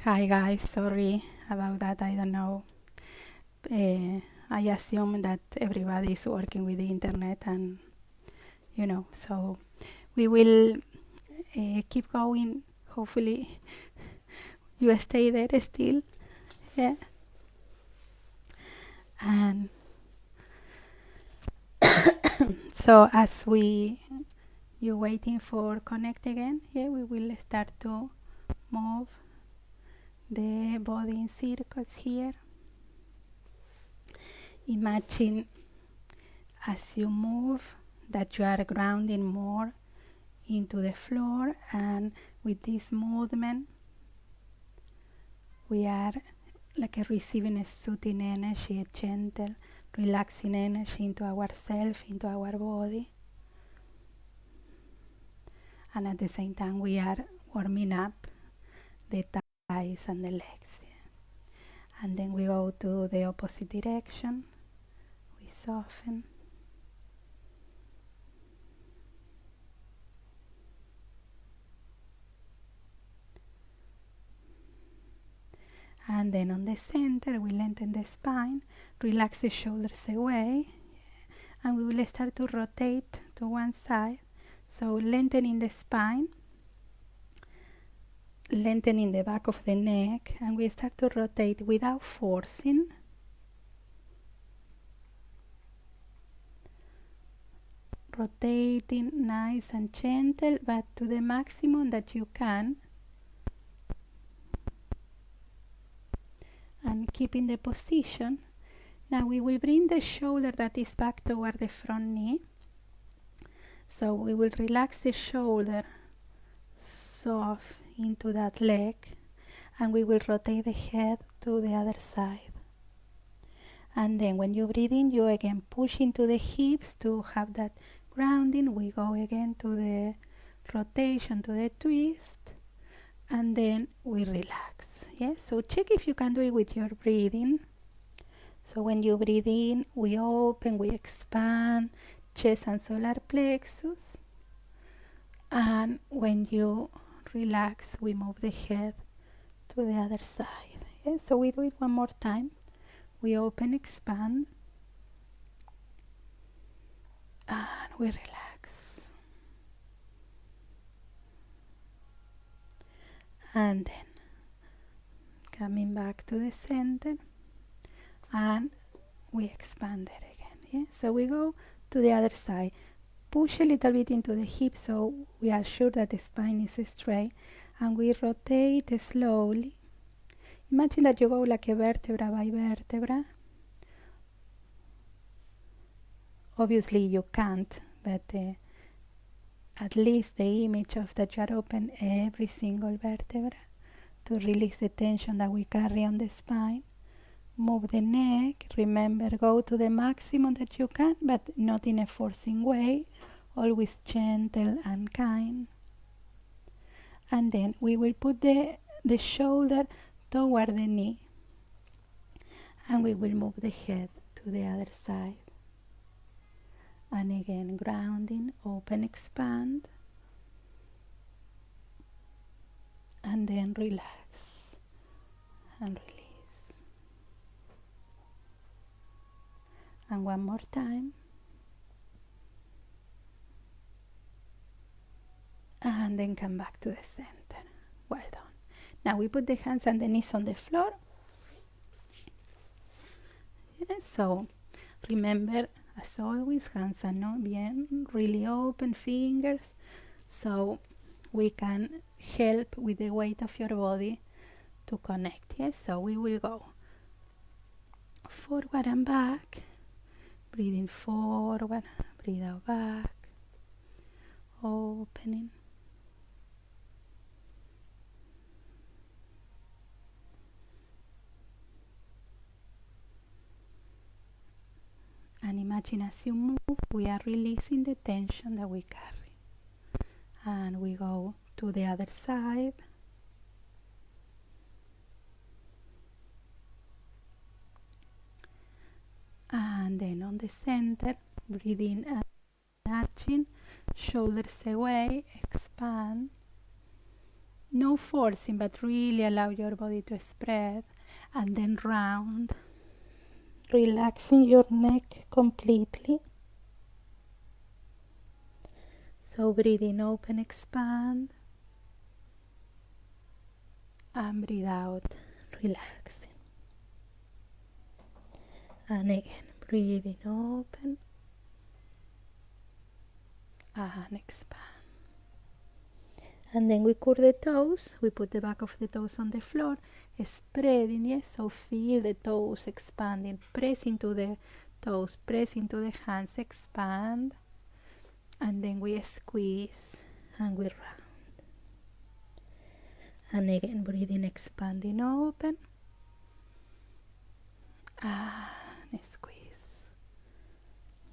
Hi guys, sorry about that. I don't know. I assume that everybody is working with the internet, and so we will keep going. Hopefully, you stay there still. Yeah. And so as you're waiting for connect again, yeah, we will start to move the body in circles here. Imagine as you move that you are grounding more into the floor, and with this movement we are like receiving a soothing energy, a gentle, relaxing energy into ourselves, into our body. And at the same time we are warming up the thighs and the legs. Yeah. And then we go to the opposite direction. We soften. And then on the center we lengthen the spine, relax the shoulders away, and we will start to rotate to one side. So lengthening the spine, lengthening the back of the neck, and we start to rotate without forcing. Rotating nice and gentle, but to the maximum that you can. And keeping the position. Now we will bring the shoulder that is back toward the front knee. So we will relax the shoulder soft into that leg, and we will rotate the head to the other side. And then when you breathe in, you again push into the hips to have that grounding. We go again to the rotation, to the twist, and then we relax. Yes, so check if you can do it with your breathing. So when you breathe in, we open, we expand chest and solar plexus, and when you relax, we move the head to the other side. Yes, so we do it one more time. We open, expand, and we relax. And then coming back to the center, and we expand it again. Yeah? So we go to the other side. Push a little bit into the hip so we are sure that the spine is straight, and we rotate slowly. Imagine that you go like a vertebra by vertebra. Obviously you can't, but at least the image of that you are open every single vertebra to release the tension that we carry on the spine. Move the neck. Remember, go to the maximum that you can, but not in a forcing way. Always gentle and kind. And then we will put the shoulder toward the knee, and we will move the head to the other side. And again, grounding, open, expand, and then relax and release. And one more time. And then come back to the center. Well done. Now we put the hands and the knees on the floor. Yes, so remember, as always, hands are not bien, really open, fingers, so we can help with the weight of your body to connect. Yes, so we will go forward and back. Breathing forward, breathe out back, opening. And imagine as you move, we are releasing the tension that we carry. And we go to the other side. And then on the center, breathe in and nudging, shoulders away, expand. No forcing, but really allow your body to spread, and then round, relaxing your neck completely. So breathe in, open, expand, and breathe out, relaxing. And again, breathe in, open, and expand. And then we curl the toes, we put the back of the toes on the floor, spreading, yes, so feel the toes expanding, press into the toes, press into the hands, expand, and then we squeeze and we round. And again, breathing, expanding, open, and squeeze.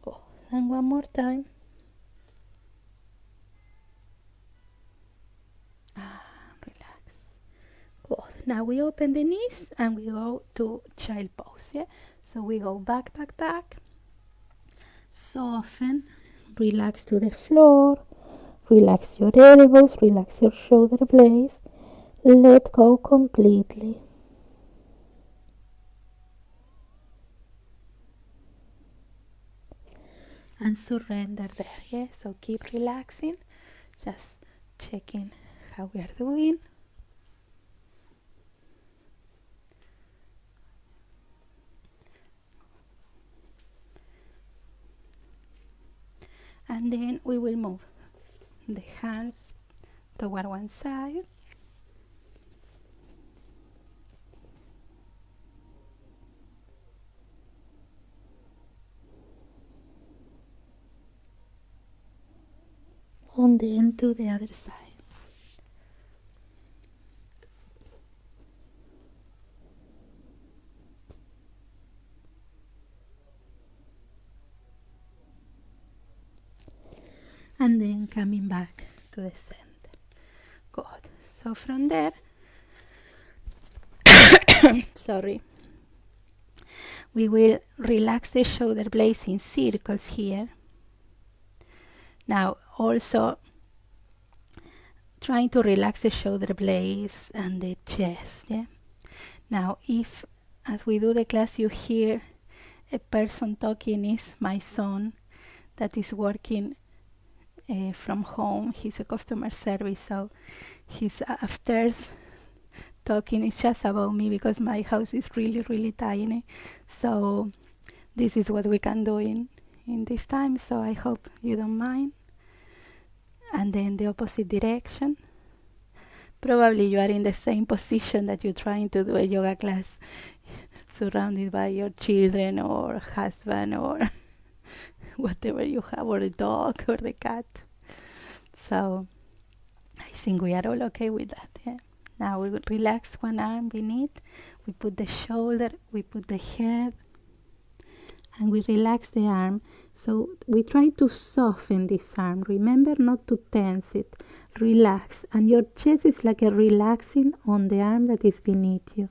Go. And one more time. Relax. Good. Now we open the knees and we go to child pose. Yeah. So we go back, back, back. Soften. Relax to the floor. Relax your elbows. Relax your shoulder blades. Let go completely. And surrender there. Yeah. So keep relaxing. Just checking how we are doing. And then we will move the hands toward one side. And then to the other side. And then coming back to the center. Good. So from there, sorry, we will relax the shoulder blades in circles here. Now also trying to relax the shoulder blades and the chest. Yeah. Now if as we do the class you hear a person talking, is my son that is working from home. He's a customer service, so he's upstairs talking. It's just about me because my house is really, really tiny. So this is what we can do in this time. So I hope you don't mind. And then the opposite direction. Probably you are in the same position that you're trying to do a yoga class, surrounded by your children or husband or whatever you have, or the dog or the cat. So I think we are all okay with that. Yeah. Now we will relax one arm beneath. We put the shoulder, we put the head, and we relax the arm. So we try to soften this arm. Remember not to tense it. Relax. And your chest is like a relaxing on the arm that is beneath you.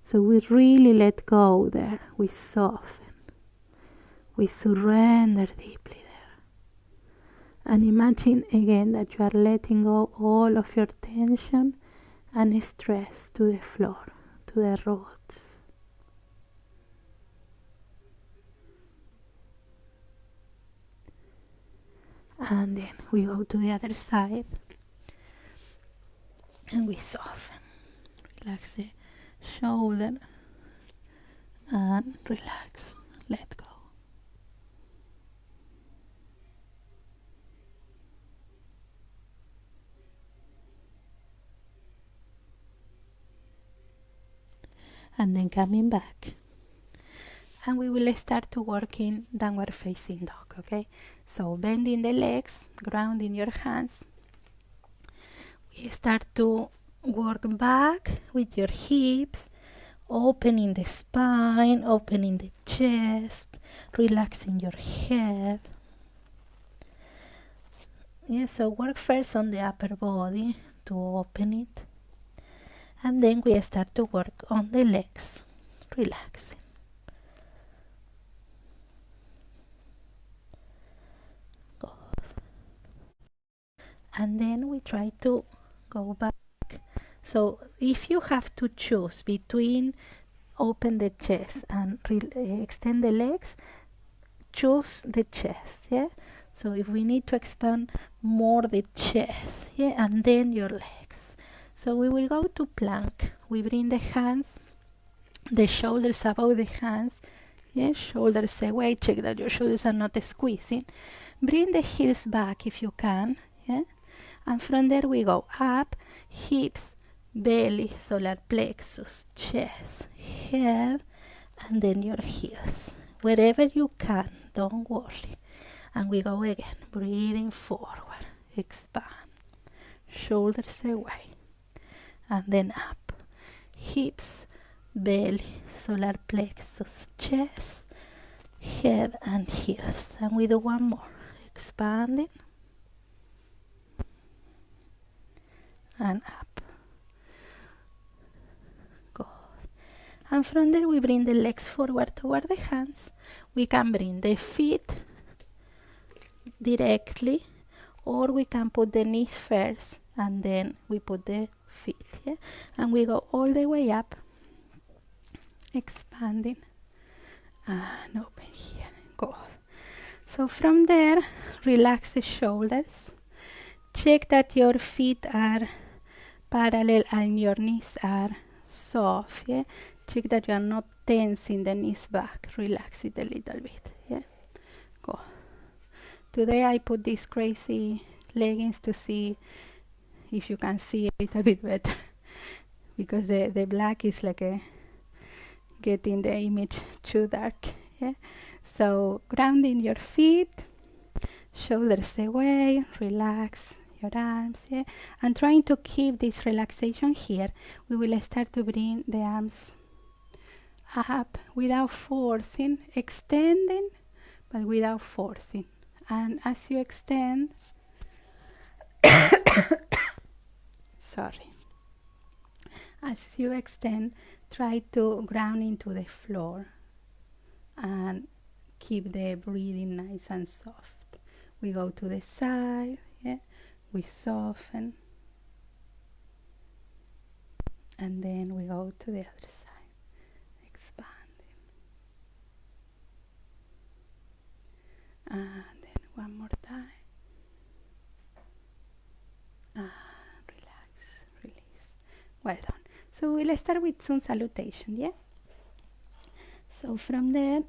So we really let go there. We soften. We surrender deeply there. And imagine again that you are letting go all of your tension and stress to the floor, to the roots. And then we go to the other side and we soften. Relax the shoulder and relax. Let go. And then coming back. And we will start to work in downward facing dog, okay? So bending the legs, grounding your hands. We start to work back with your hips, opening the spine, opening the chest, relaxing your head. Yeah, so work first on the upper body to open it. And then we start to work on the legs, relaxing. And then we try to go back So if you have to choose between open the chest and extend the legs, choose the chest, yeah? So if we need to expand more the chest, yeah, and then your legs. So we will go to plank. We bring the hands, the shoulders above the hands, yeah, shoulders away, check that your shoulders are not squeezing. Bring the heels back if you can, yeah? And from there we go up, hips, belly, solar plexus, chest, head, and then your heels. Wherever you can, don't worry. And we go again, breathing forward, expand, shoulders away, and then up, hips, belly, solar plexus, chest, head, and heels. And we do one more, expanding, and up. Good. And from there we bring the legs forward toward the hands. We can bring the feet directly, or we can put the knees first and then we put the feet, yeah? And we go all the way up, expanding and open here. Good. So from there, relax the shoulders, check that your feet are parallel and your knees are soft, yeah? Check that you are not tensing the knees back, relax it a little bit, yeah? Go. Today I put these crazy leggings to see if you can see a little bit better, because the black is like getting the image too dark, yeah? So grounding your feet, shoulders away, relax your arms, yeah? And trying to keep this relaxation here. We will start to bring the arms up without forcing, extending, but without forcing. And as you extend, sorry, as you extend, try to ground into the floor and keep the breathing nice and soft. We go to the side, yeah? We soften, and then we go to the other side, expanding, and then one more time, and relax, release. Well done. So we'll start with some salutation, yeah? So from there,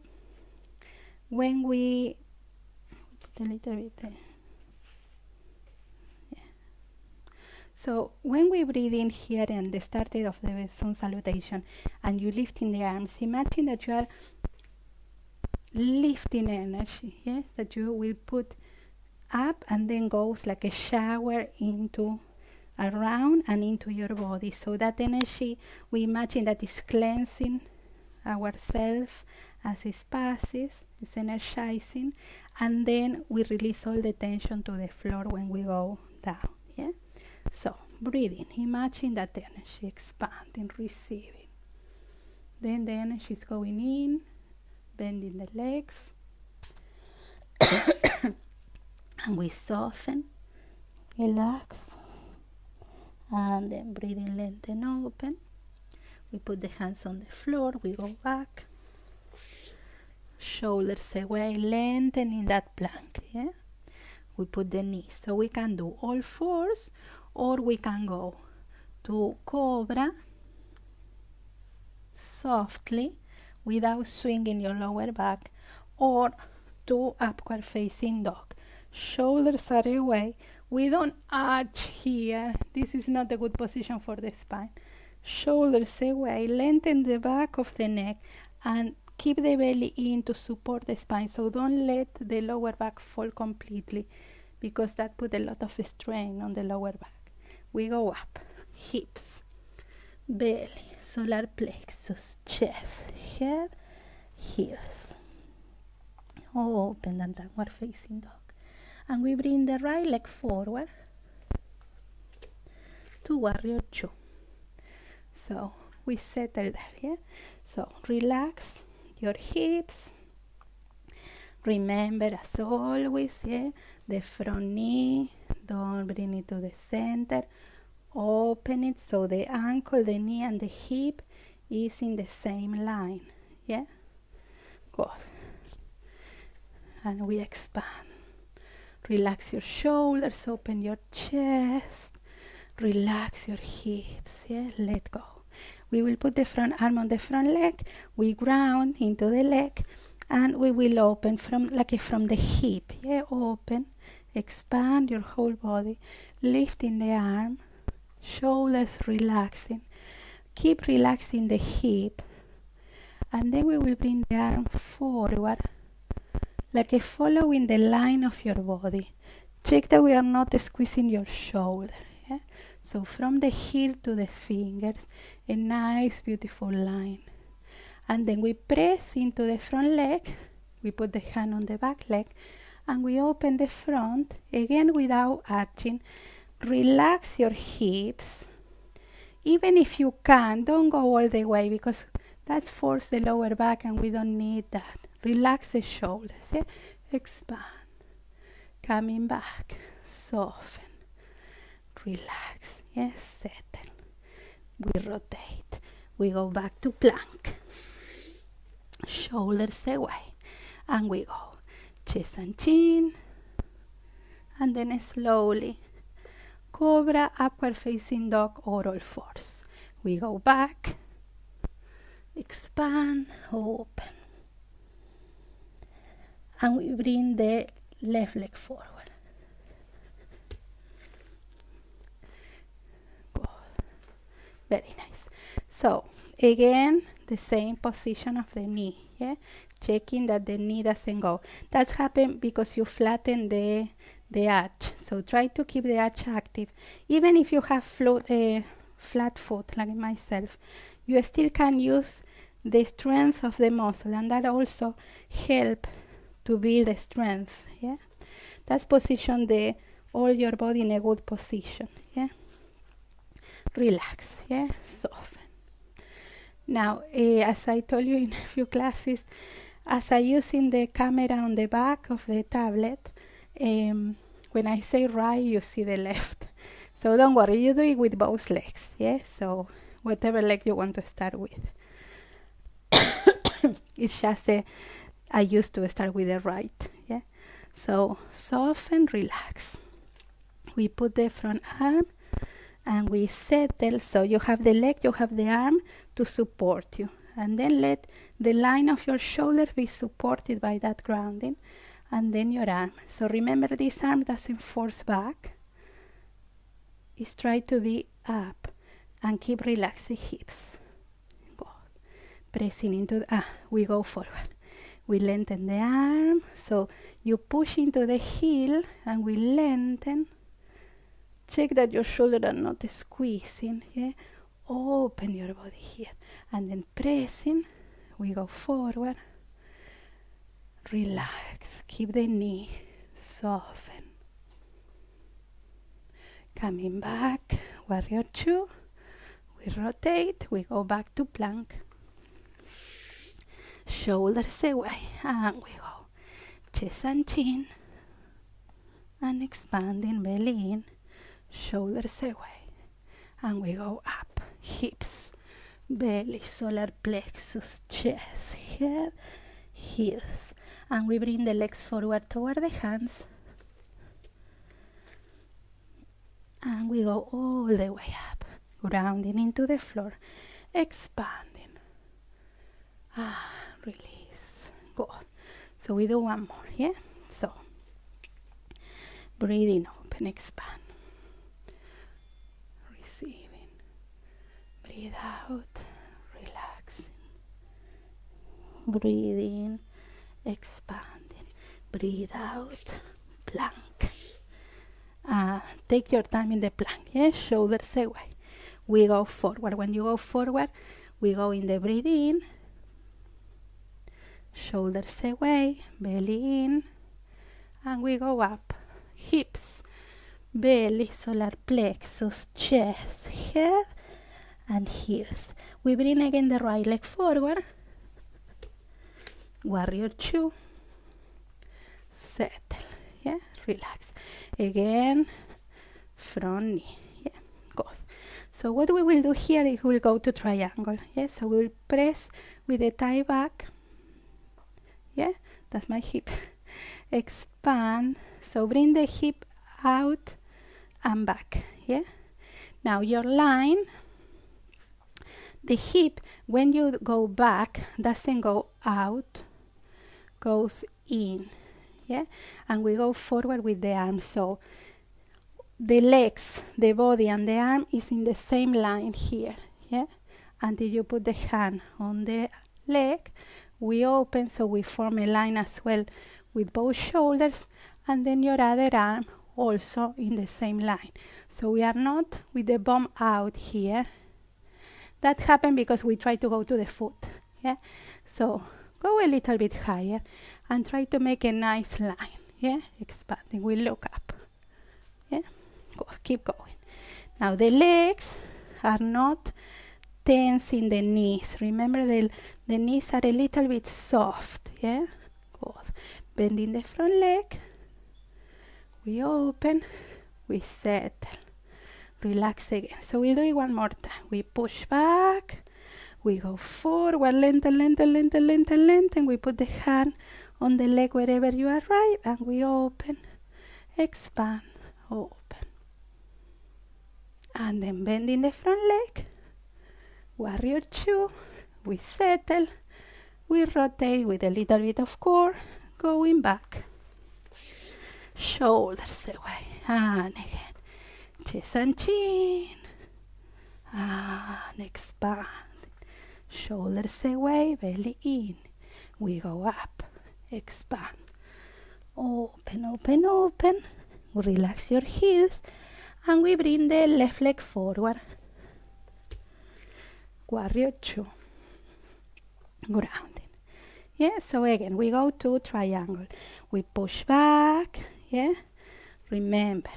when we put a little bit there. So when we breathe in here and the start of the sun salutation and you lifting the arms, imagine that you are lifting energy, yes? That you will put up and then goes like a shower into around and into your body. So that energy, we imagine that is cleansing ourselves as it passes, it's energizing, and then we release all the tension to the floor when we go down, yeah? So, breathing, imagine that energy expanding, receiving. Then the energy is going in, bending the legs. And we soften, relax. And then breathing, lengthen, open. We put the hands on the floor, we go back. Shoulders away, lengthening that plank, yeah? We put the knees. So we can do all fours, or we can go to cobra softly without swinging your lower back, or to upward facing dog. Shoulders are away. We don't arch here. This is not a good position for the spine. Shoulders away, lengthen the back of the neck and keep the belly in to support the spine. So don't let the lower back fall completely, because that put a lot of strain on the lower back. We go up, hips, belly, solar plexus, chest, head, heels. Open and downward facing dog. And we bring the right leg forward to warrior two. So we settle there, yeah? So relax your hips. Remember, as always, yeah, the front knee, don't bring it to the center. Open it so the ankle, the knee, and the hip is in the same line. Yeah? Good. And we expand. Relax your shoulders, open your chest. Relax your hips. Yeah? Let go. We will put the front arm on the front leg. We ground into the leg. And we will open from the hip. Yeah? Open. Expand your whole body. Lifting the arm. Shoulders relaxing. Keep relaxing the hip. And then we will bring the arm forward, following the line of your body. Check that we are not squeezing your shoulder. Yeah? So from the heel to the fingers, a nice beautiful line. And then we press into the front leg. We put the hand on the back leg. And we open the front, again without arching. Relax your hips. Even if you can, don't go all the way because that forces the lower back and we don't need that. Relax the shoulders. Yeah? Expand. Coming back. Soften. Relax. Yes, settle. We rotate. We go back to plank. Shoulders away. And we go. Chest and chin. And then slowly. Cobra, upward facing dog, or all fours. We go back. Expand. Open. And we bring the left leg forward. Good. Very nice. So, again, the same position of the knee. Yeah? Checking that the knee doesn't go. That's happened because you flatten the arch. So try to keep the arch active. Even if you have flat foot, like myself, you still can use the strength of the muscle, and that also help to build the strength. Yeah, that's position all your body in a good position. Yeah, relax. Yeah, soften. Now, as I told you in a few classes, as I using the camera on the back of the tablet, when I say right, you see the left. So don't worry, you do it with both legs. Yeah, so whatever leg you want to start with. It's just I used to start with the right. Yeah, so soften, relax. We put the front arm and we settle. So you have the leg, you have the arm to support you, and then let the line of your shoulder be supported by that grounding, and then your arm. So remember, this arm doesn't force back. It's try to be up and keep relaxing hips. Go. Pressing into we go forward. We lengthen the arm. So you push into the heel and we lengthen. Check that your shoulders are not squeezing. Yeah? Open your body here. And then pressing, we go forward. Relax. Keep the knee. Soften. Coming back. Warrior 2. We rotate. We go back to plank. Shoulders away. And we go. Chest and chin. And expanding belly in. Shoulders away. And we go up. Hips. Belly. Solar plexus. Chest. Head. Heels. And we bring the legs forward toward the hands. And we go all the way up. Grounding into the floor. Expanding. Release. Good. So we do one more, yeah? So, breathing, open, expand. Receiving. Breathe out. Relaxing. Breathing. Expanding. Breathe out. Plank. Take your time in the plank. Yes, shoulders away. We go forward. When you go forward, we go in the breathe in. Shoulders away. Belly in. And we go up. Hips. Belly. Solar plexus. Chest. Head. And heels. We bring again the right leg forward. Warrior 2. Settle. Yeah, relax. Again, front knee. Yeah, good. So what we will do here is we'll go to triangle. Yeah, so we'll press with the thigh back. Yeah, that's my hip. Expand. So bring the hip out and back. Yeah. Now your line, the hip, when you go back, doesn't go out, goes in. Yeah, and we go forward with the arm. So the legs, the body, and the arm is in the same line here. Yeah, until you put the hand on the leg, we open, so we form a line as well with both shoulders, and then your other arm also in the same line. So we are not with the bum out here. That happened because we try to go to the foot. Yeah, so go a little bit higher and try to make a nice line. Yeah, expanding. We look up. Yeah, go, keep going. Now the legs are not tense in the knees. Remember, the knees are a little bit soft. Yeah, good. Bending the front leg. We open, we settle, relax again. So we'll do it one more time. We push back, we go forward, lengthen, lengthen, lengthen, lengthen, lengthen. We put the hand on the leg wherever you arrive, and we open, expand, open. And then bending the front leg, warrior two, we settle, we rotate with a little bit of core, going back. Shoulders away, and again, chest and chin, and expand. Shoulders away, belly in. We go up, expand. Open, open, open. Relax your heels, and we bring the left leg forward. Warrior two. Grounding. Yeah, so again, we go to triangle. We push back. Yeah, remember,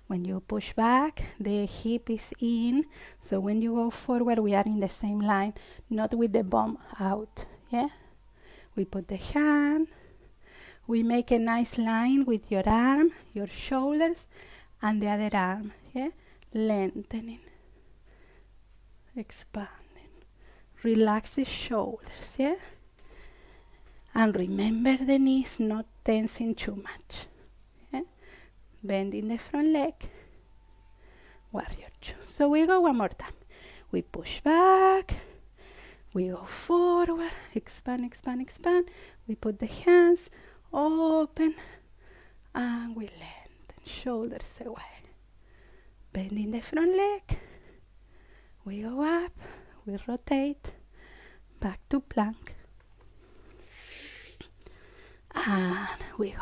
when you push back, the hip is in. So when you go forward, we are in the same line, not with the bum out. Yeah, we put the hand. We make a nice line with your arm, your shoulders, and the other arm. Yeah, lengthening, expanding. Relax the shoulders. Yeah. And remember the knees not tensing too much. Yeah? Bending the front leg. Warrior two. So we go one more time. We push back. We go forward. Expand, expand, expand. We put the hands open. And we lengthen. Shoulders away. Bending the front leg. We go up. We rotate. Back to plank. And we go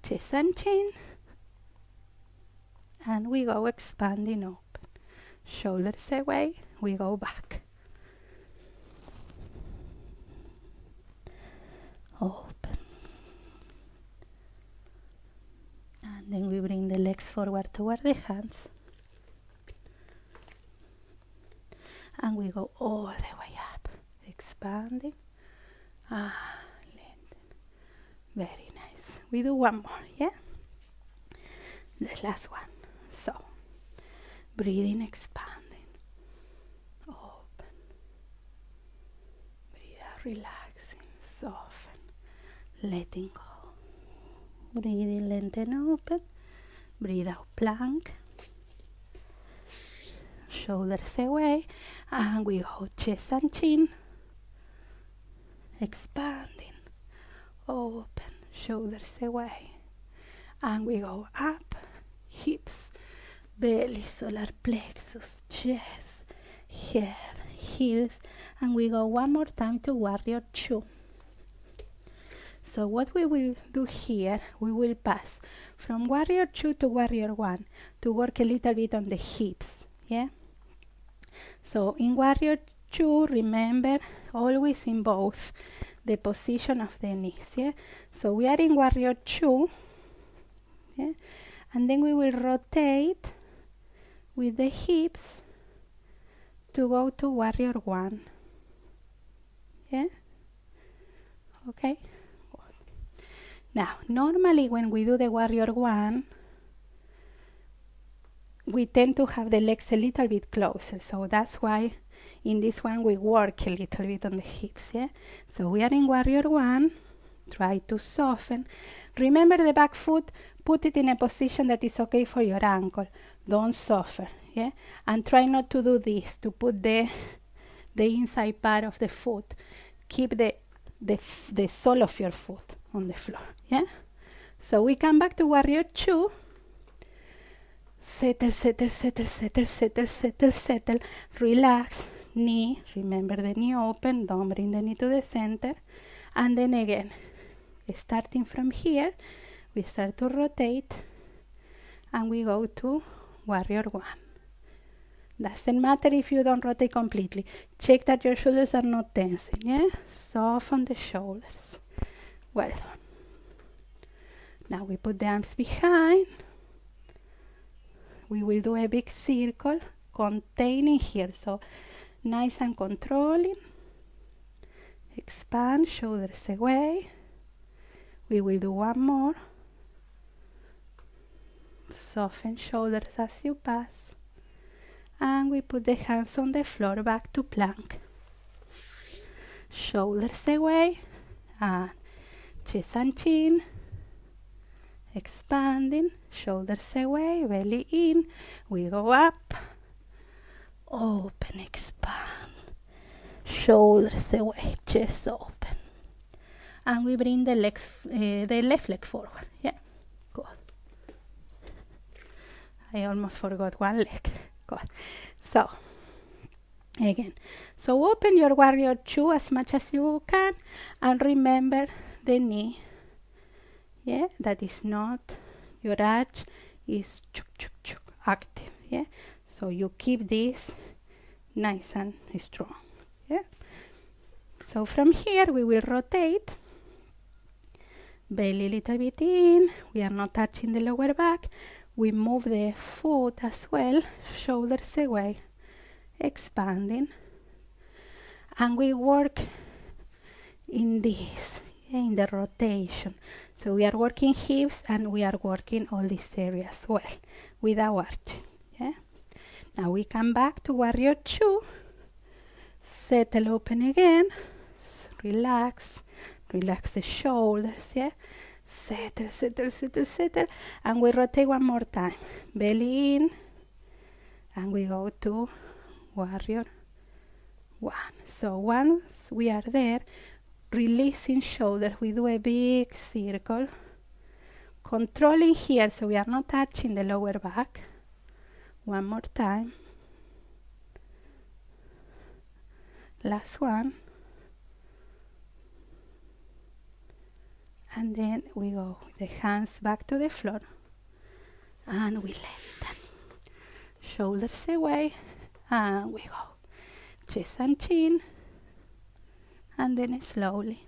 chest and chin, and we go expanding open. Shoulders away, we go back. Open. And then we bring the legs forward toward the hands. And we go all the way up, expanding. Very nice. We do one more, yeah? The last one. So, breathing, expanding. Open. Breathe out, relaxing, soften, letting go. Breathing, lengthen, open. Breathe out, plank. Shoulders away. And we go chest and chin. Expanding. Open, shoulders away, and we go up, hips, belly, solar plexus, chest, head, heels, and we go one more time to warrior two. So what we will do here, we will pass from warrior two to warrior one to work a little bit on the hips. Yeah. So in warrior two, remember, always in both the position of the knees. Yeah, so we are in warrior two. Yeah, and then we will rotate with the hips to go to warrior one. Yeah, okay. Now normally when we do the warrior one, we tend to have the legs a little bit closer. So that's why in this one we work a little bit on the hips. Yeah. So we are in warrior one. Try to soften. Remember the back foot, put it in a position that is okay for your ankle. Don't suffer. Yeah. And try not to do this, to put the inside part of the foot. Keep the sole of your foot on the floor. Yeah. So we come back to warrior two. Settle, settle, settle, settle, settle, settle, settle. Relax. Knee. Remember the knee open. Don't bring the knee to the center. And then again, starting from here, we start to rotate. And we go to warrior one. Doesn't matter if you don't rotate completely. Check that your shoulders are not tensing. Yeah? Soften the shoulders. Well done. Now we put the arms behind. We will do a big circle, containing here. So nice and controlling. Expand, shoulders away. We will do one more. Soften shoulders as you pass. And we put the hands on the floor, back to plank. Shoulders away. And chest and chin. Expanding. Shoulders away, belly in. We go up. Open, expand. Shoulders away, chest open. And we bring the legs, the left leg forward. Yeah, good. I almost forgot one leg. Good. So, again. So open your warrior two as much as you can. And remember the knee. Yeah, that is not, your arch is active. Yeah, so you keep this nice and strong. Yeah. So from here we will rotate. Belly a little bit in. We are not touching the lower back. We move the foot as well. Shoulders away. Expanding. And we work in this, in the rotation. So we are working hips and we are working all this area as well without arch. Yeah. Now we come back to warrior two. Settle open again. Relax. Relax the shoulders. Yeah. Settle, settle, settle, settle. And we rotate one more time. Belly in. And we go to warrior one. So once we are there, releasing shoulders, we do a big circle. Controlling here so we are not touching the lower back. One more time. Last one. And then we go with the hands back to the floor. And we lengthen. Shoulders away. And we go. Chest and chin. And then slowly.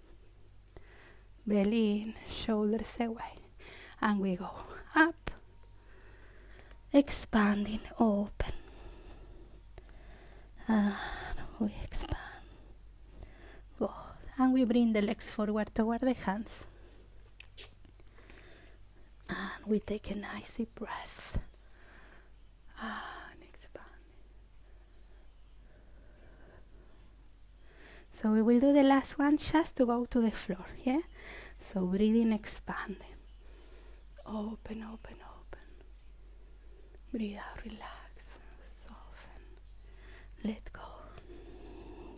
Belly in. Shoulders away. And we go up. Expanding. Open. And we expand. Good. And we bring the legs forward toward the hands. And we take a nice deep breath. And expand. So we will do the last one just to go to the floor. Yeah? So breathing, expanding. Open, open, open. Breathe out, relax. Soften. Let go.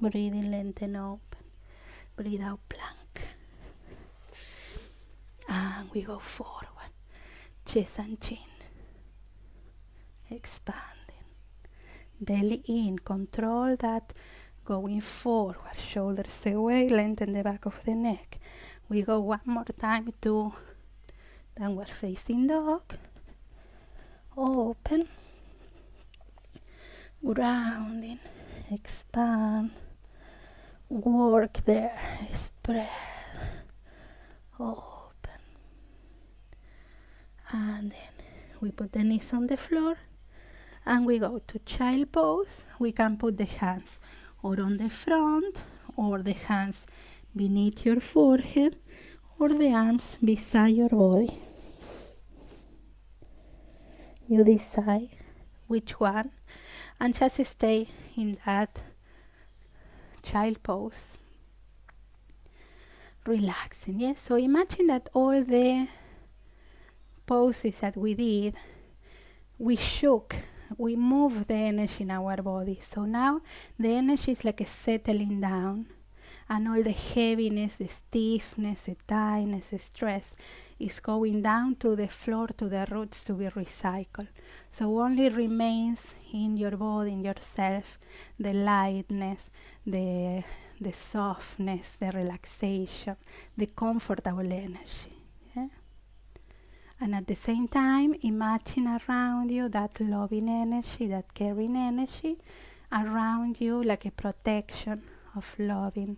Breathing, lengthen, open. Breathe out, plank. And we go forward. Chest and chin. Expanding. Belly in. Control that going forward. Shoulders away. Lengthen the back of the neck. We go one more time to downward facing dog. Open. Grounding. Expand. Work there. Spread. Open. And then we put the knees on the floor and we go to child pose. We can put the hands or on the front or the hands beneath your forehead or the arms beside your body. You decide which one, and just stay in that child pose, relaxing. Yes, so imagine that all the poses that we did, we shook, we moved the energy in our body. So now the energy is like a settling down, and all the heaviness, the stiffness, the tightness, the stress is going down to the floor, to the roots, to be recycled. So only remains in your body, in yourself, the lightness, the softness, the relaxation, the comfortable energy. Yeah? And at the same time, imagine around you that loving energy, that caring energy around you, like a protection of loving,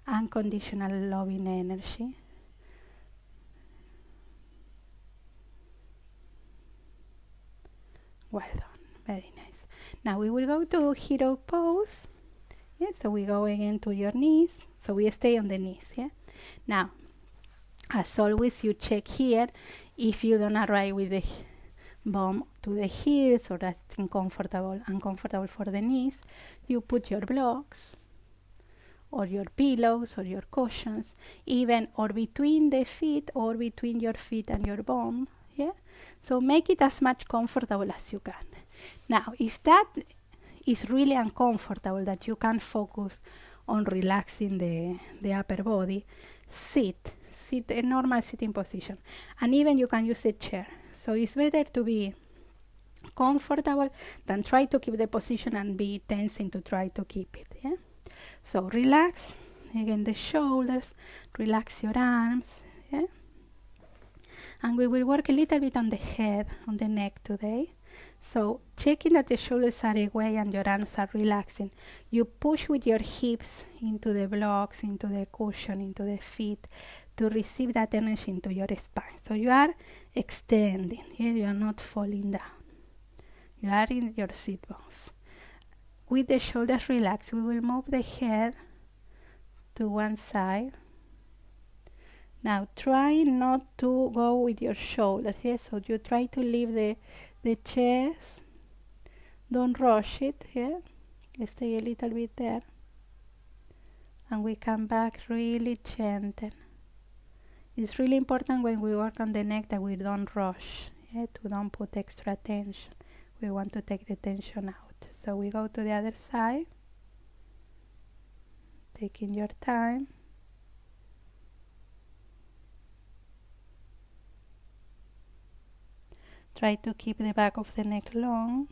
unconditional loving energy. Well done, very nice. Now we will go to hero pose. Yeah, so we go again to your knees. So we stay on the knees. Yeah. Now, as always, you check here if you don't arrive with the bum to the heels, or that's uncomfortable for the knees. You put your blocks, or your pillows, or your cushions, even or between the feet, or between your feet and your bum. Yeah. So make it as much comfortable as you can. Now, if that is really uncomfortable, that you can't focus on relaxing the upper body, sit a normal sitting position, and even you can use a chair. So it's better to be comfortable than try to keep the position and be tensing to try to keep it. Yeah. So relax again the shoulders, relax your arms. Yeah. And we will work a little bit on the head, on the neck today. So checking that the shoulders are away and your arms are relaxing. You push with your hips into the blocks, into the cushion, into the feet, to receive that energy into your spine. So you are extending. Yeah? You are not falling down. You are in your sit bones. With the shoulders relaxed, we will move the head to one side. Now try not to go with your shoulders. Yes, so you try to leave the chest. Don't rush it. Yeah, stay a little bit there, and we come back really gentle. It's really important when we work on the neck that we don't rush. Yeah, to don't put extra tension. We want to take the tension out. So we go to the other side, taking your time. Try to keep the back of the neck long.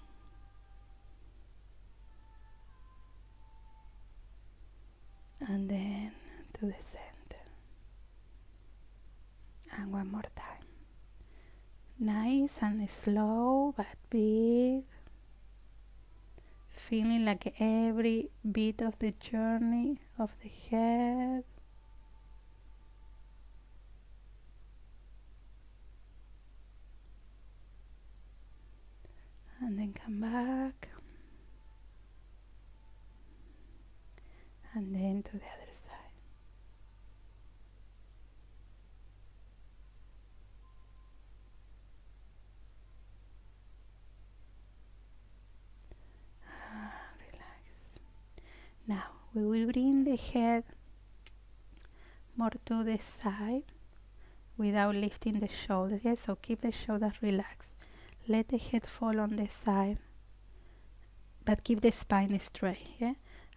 And then to the center. And one more time. Nice and slow, but big. Feeling like every bit of the journey of the head. And then come back. And then to the other side. Relax. Now we will bring the head more to the side without lifting the shoulders. Yes, so keep the shoulders relaxed. Let the head fall on the side, but keep the spine straight. Yeah?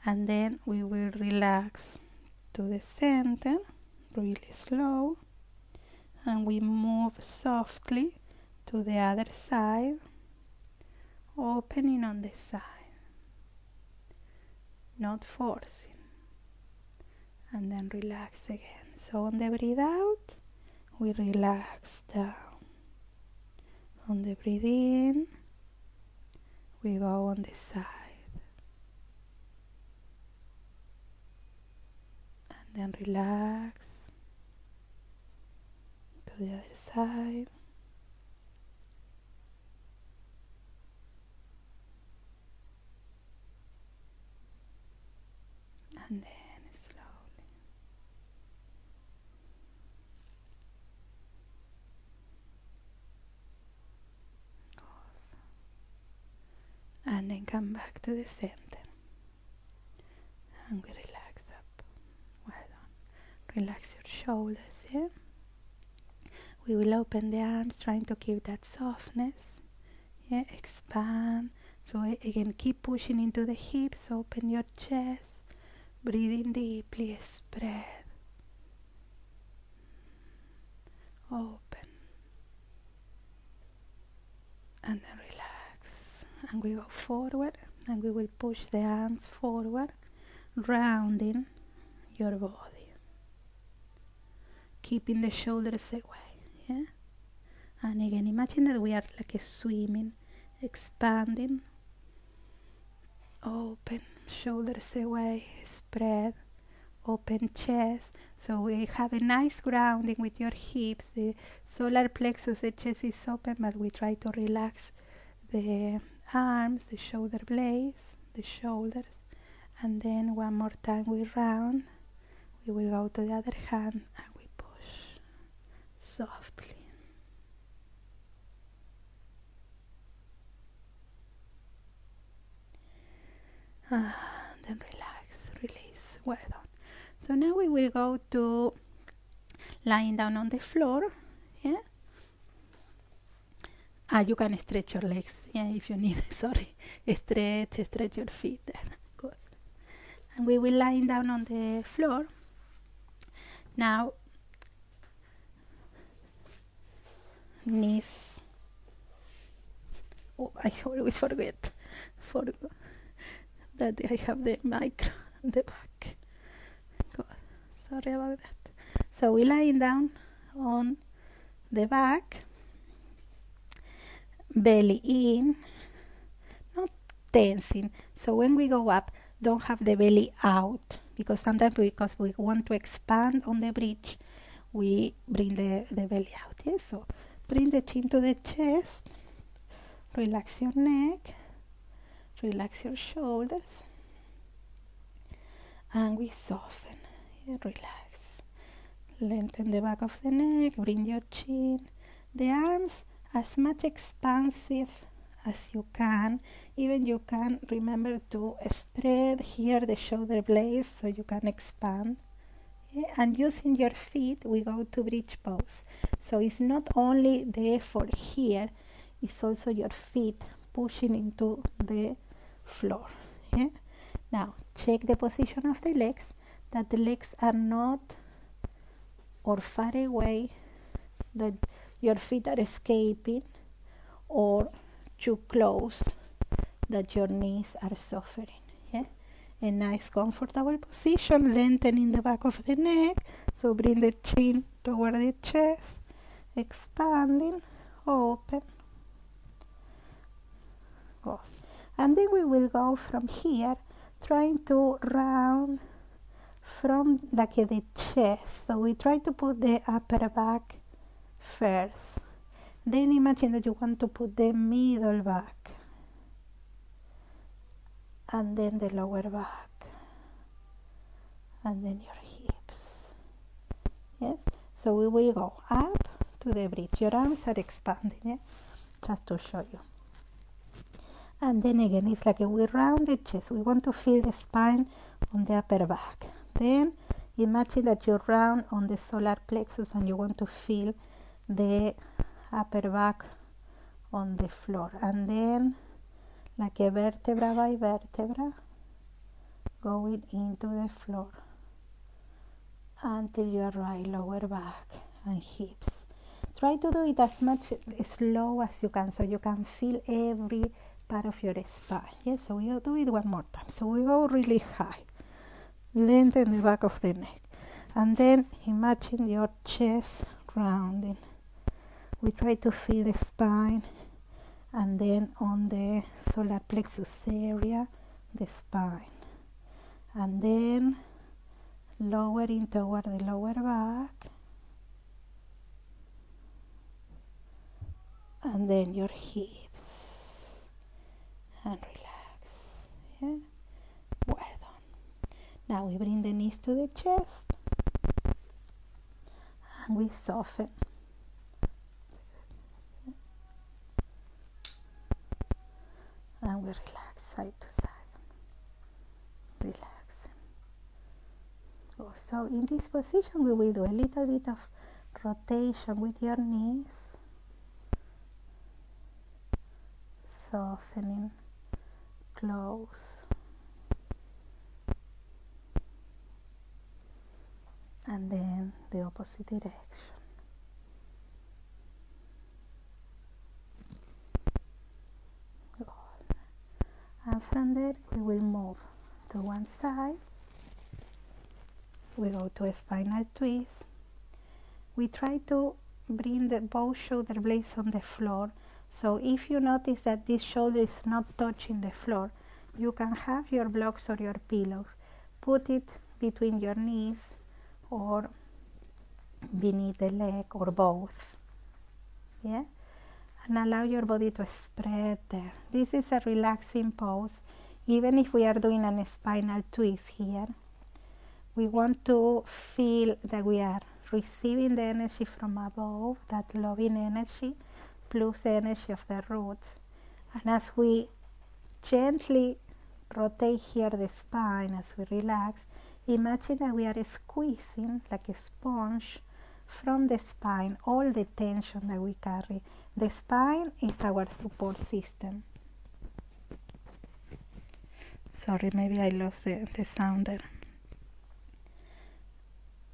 And then we will relax to the center, really slow, and we move softly to the other side, opening on the side, not forcing, and then relax again. So on the breathe out, we relax down. On the breathe in, we go on the side. And then relax to the other side. And then slowly off. then come back to the center, and we relax up. Well done. Relax your shoulders, yeah? We will open the arms, trying to keep that softness, yeah? Expand. So again, keep pushing into the hips, open your chest, breathing deeply, spread, open, and then relax. And we go forward, and we will push the arms forward, rounding your body, keeping the shoulders away, yeah? And again, imagine that we are like a swimming, expanding, open, shoulders away, spread, open chest. So we have a nice grounding with your hips. The solar plexus, the chest is open, but we try to relax the arms, the shoulder blades, the shoulders. And then one more time we round. We will go to the other hand and we push softly. Then relax, release. Well done. So now we will go to lying down on the floor. Yeah. You can stretch your legs. Yeah, if you need. Sorry, stretch your feet there. Good. And we will lying down on the floor. Now, knees. Oh, I always forget that I have the mic on the back. Good. Sorry about that. So we lying down on the back, belly in, not tensing. So when we go up, don't have the belly out, because sometimes because we want to expand on the bridge, we bring the belly out. Yes? So bring the chin to the chest, relax your neck, relax your shoulders, and we soften. Yeah, relax. Lengthen the back of the neck, bring your chin, the arms as much expansive as you can. Even you can remember to spread here the shoulder blades so you can expand. Yeah? And using your feet, we go to bridge pose. So it's not only the effort here, it's also your feet pushing into the floor. Yeah? Now check the position of the legs, that the legs are not or far away, that your feet are escaping, or too close, that your knees are suffering. Yeah? A nice comfortable position, lengthening the back of the neck, so bring the chin toward the chest, expanding, open, go. And then we will go from here, trying to round from like the chest. So we try to put the upper back first. Then imagine that you want to put the middle back, and then the lower back, and then your hips. Yes? So we will go up to the bridge. Your arms are expanding, yeah? Just to show you. And then again, it's like we round the chest. We want to feel the spine on the upper back. Then imagine that you round on the solar plexus and you want to feel the upper back on the floor. And then like a vertebra by vertebra, going into the floor until you arrive lower back and hips. Try to do it as much slow as you can, so you can feel every part of your spine. Yes, so we'll do it one more time. So we go really high, lengthen the back of the neck, and then imagine your chest rounding. We try to feel the spine, and then on the solar plexus area, the spine, and then lowering toward the lower back, and then your hips, and relax. Yeah? Well done. Now we bring the knees to the chest, and we soften. And we relax So in this position we will do a little bit of rotation with your knees, softening, close, and then the opposite direction. Good. And from there we will move to one side. We go to a spinal twist. We try to bring both shoulder blades on the floor. So if you notice that this shoulder is not touching the floor, you can have your blocks or your pillows. Put it between your knees or beneath the leg or both. Yeah? And allow your body to spread there. This is a relaxing pose. Even if we are doing a spinal twist here, we want to feel that we are receiving the energy from above, that loving energy, plus the energy of the roots. And as we gently rotate here the spine, as we relax, imagine that we are squeezing like a sponge from the spine all the tension that we carry. The spine is our support system. Sorry, maybe I lost the sound there.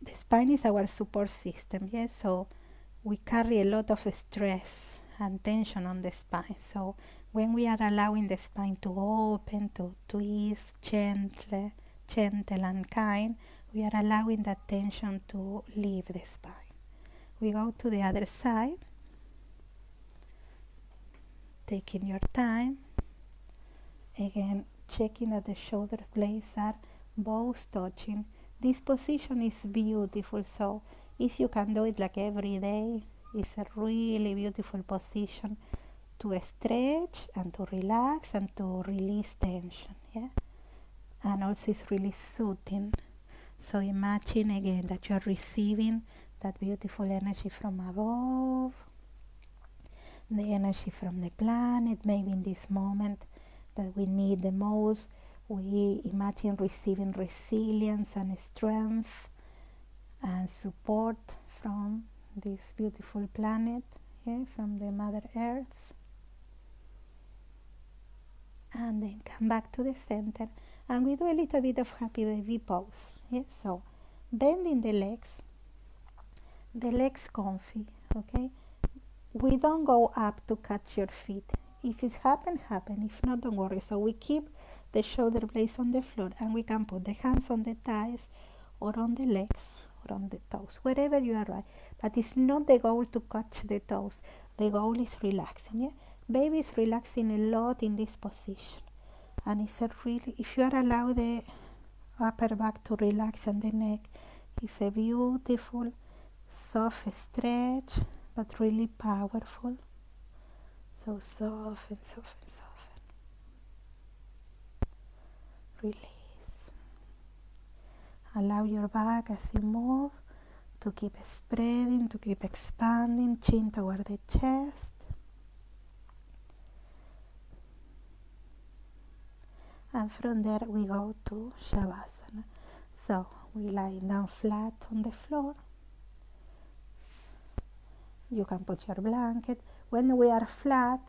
The spine is our support system, yes, so we carry a lot of stress and tension on the spine. So when we are allowing the spine to open, to twist, gentle and kind, we are allowing that tension to leave the spine. We go to the other side, taking your time, again checking that the shoulder blades are both touching. This position is beautiful, so if you can do it like every day, it's a really beautiful position to stretch and to relax and to release tension, yeah? And also it's really soothing. So imagine again that you are receiving that beautiful energy from above, the energy from the planet. Maybe in this moment that we need the most, we imagine receiving resilience and strength and support from this beautiful planet, yeah, from the Mother Earth. And then come back to the center, and we do a little bit of happy baby pose. Yeah? So bending the legs comfy, okay? We don't go up to catch your feet. If it happen. If not, don't worry. So we keep the shoulder blades on the floor, and we can put the hands on the thighs or on the legs or on the toes, wherever you are right. But it's not the goal to catch the toes. The goal is relaxing. Yeah? Baby is relaxing a lot in this position, and it's a really, if you are allowed the upper back to relax and the neck, it's a beautiful soft stretch, but really powerful. So soften. Release. Allow your back as you move to keep spreading, to keep expanding, chin toward the chest. And from there we go to Shavasana. So we lie down flat on the floor. You can put your blanket. When we are flat,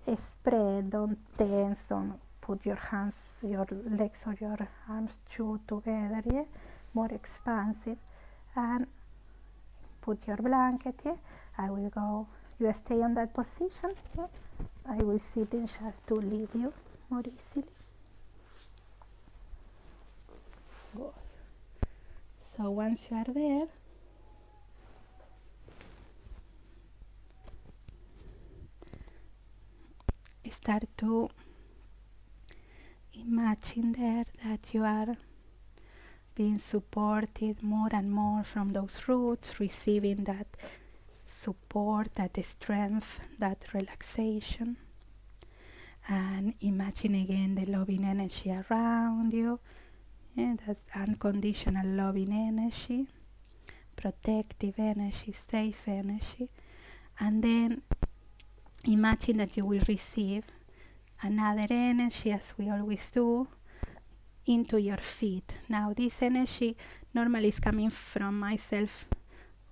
spread, don't tense, don't put your hands, your legs or your arms two together, yeah? More expansive. And put your blanket, yeah? I will go, you stay on that position, yeah? I will sit in just to lead you more easily. Good. So once you are there, start to imagine there that you are being supported more and more from those roots, receiving that support, that strength, that relaxation. And imagine again the loving energy around you, and that unconditional loving energy, protective energy, safe energy. And then imagine that you will receive another energy, as we always do, into your feet. Now this energy normally is coming from myself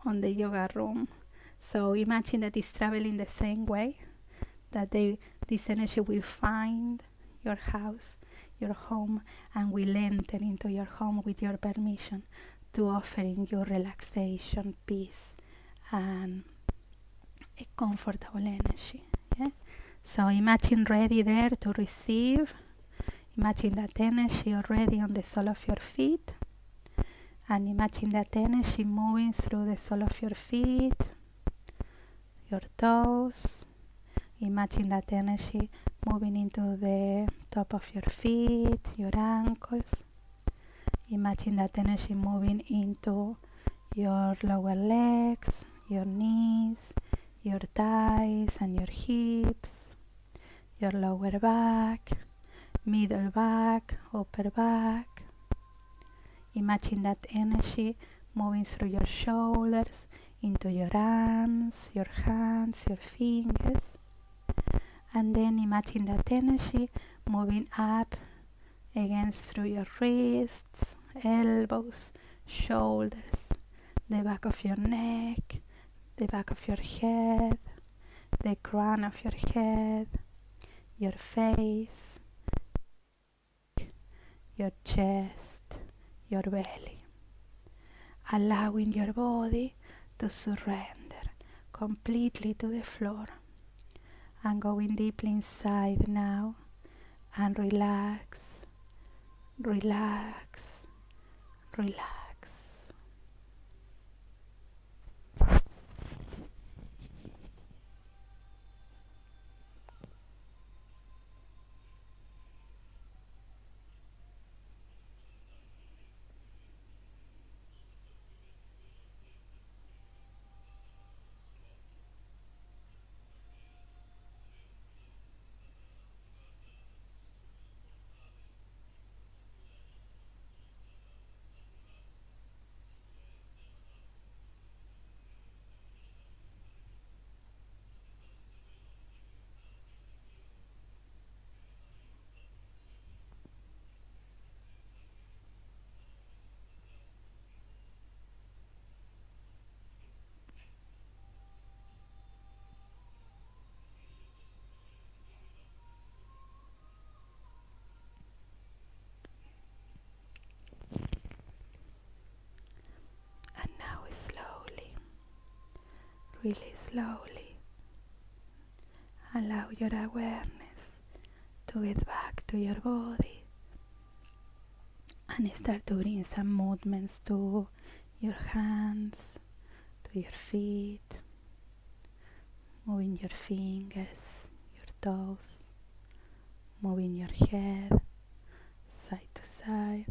on the yoga room. So imagine that it's traveling the same way, that this energy will find your house, your home, and will enter into your home with your permission, to offering you relaxation, peace, and a comfortable energy. Yeah? So imagine ready there to receive. Imagine that energy already on the sole of your feet, and imagine that energy moving through the sole of your feet, your toes. Imagine that energy moving into the top of your feet, your ankles. Imagine that energy moving into your lower legs, your knees, your thighs and your hips, your lower back, middle back, upper back. Imagine that energy moving through your shoulders, into your arms, your hands, your fingers. And then imagine that energy moving up again through your wrists, elbows, shoulders, the back of your neck, the back of your head, the crown of your head, your face, your chest, your belly. Allowing your body to surrender completely to the floor, and going deeply inside now, and relax, relax, relax. Really slowly allow your awareness to get back to your body, and start to bring some movements to your hands, to your feet, moving your fingers, your toes, moving your head side to side,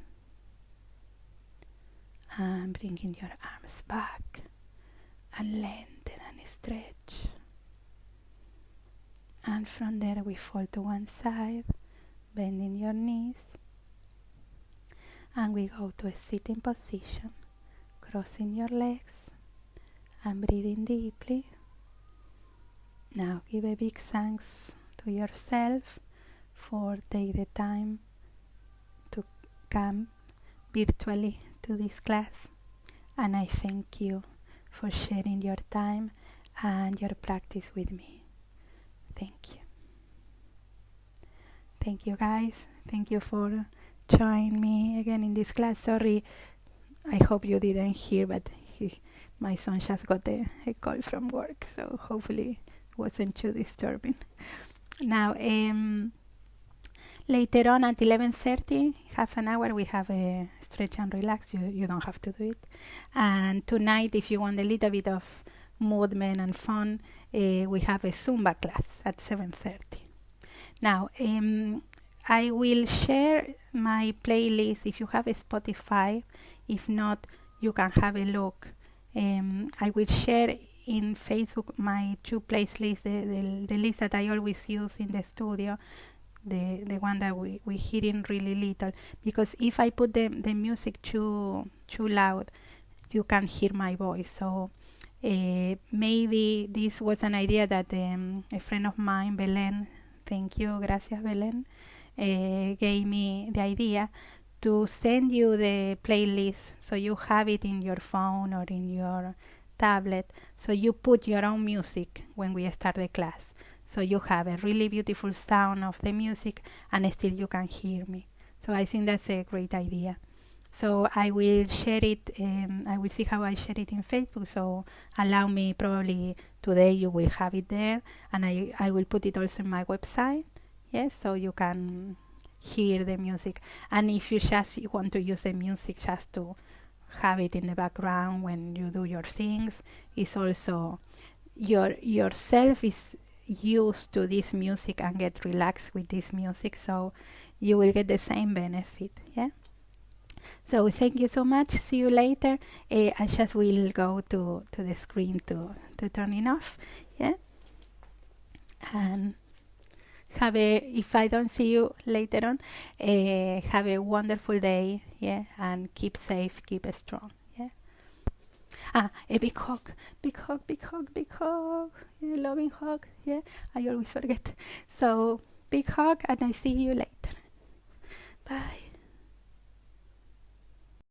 and bringing your arms back and lengthen and stretch. And from there we fall to one side, bending your knees, and we go to a sitting position, crossing your legs and breathing deeply. Now give a big thanks to yourself for taking the time to come virtually to this class, and I thank you for sharing your time and your practice with me. Thank you. Thank you guys. Thank you for joining me again in this class. Sorry, I hope you didn't hear, but my son just got a call from work, so hopefully it wasn't too disturbing. Now, later on at 11:30, half an hour, we have a stretch and relax. You don't have to do it. And tonight, if you want a little bit of movement and fun, we have a Zumba class at 7:30. Now, I will share my playlist if you have a Spotify. If not, you can have a look. I will share in Facebook my two playlists, the list that I always use in the studio, the one that we hearing really little, because if I put the music too loud, you can't hear my voice. So maybe this was an idea that a friend of mine, Belen, thank you, gracias Belen, gave me the idea to send you the playlist so you have it in your phone or in your tablet, so you put your own music when we start the class, so you have a really beautiful sound of the music and still you can hear me. So I think that's a great idea. So I will share it, I will see how I share it in Facebook, so allow me, probably today you will have it there, and I will put it also in my website, yes, so you can hear the music. And if you just want to use the music just to have it in the background when you do your things, it's also yourself is used to this music and get relaxed with this music, so you will get the same benefit. Yeah. So thank you so much. See you later. I just will go to the screen to turn it off. Yeah. And if I don't see you later on, have a wonderful day. Yeah. And keep safe, keep strong. Yeah. A big hug, big hug, big hug, big hug. Yeah, loving hug. Yeah. I always forget. So big hug, and I see you later.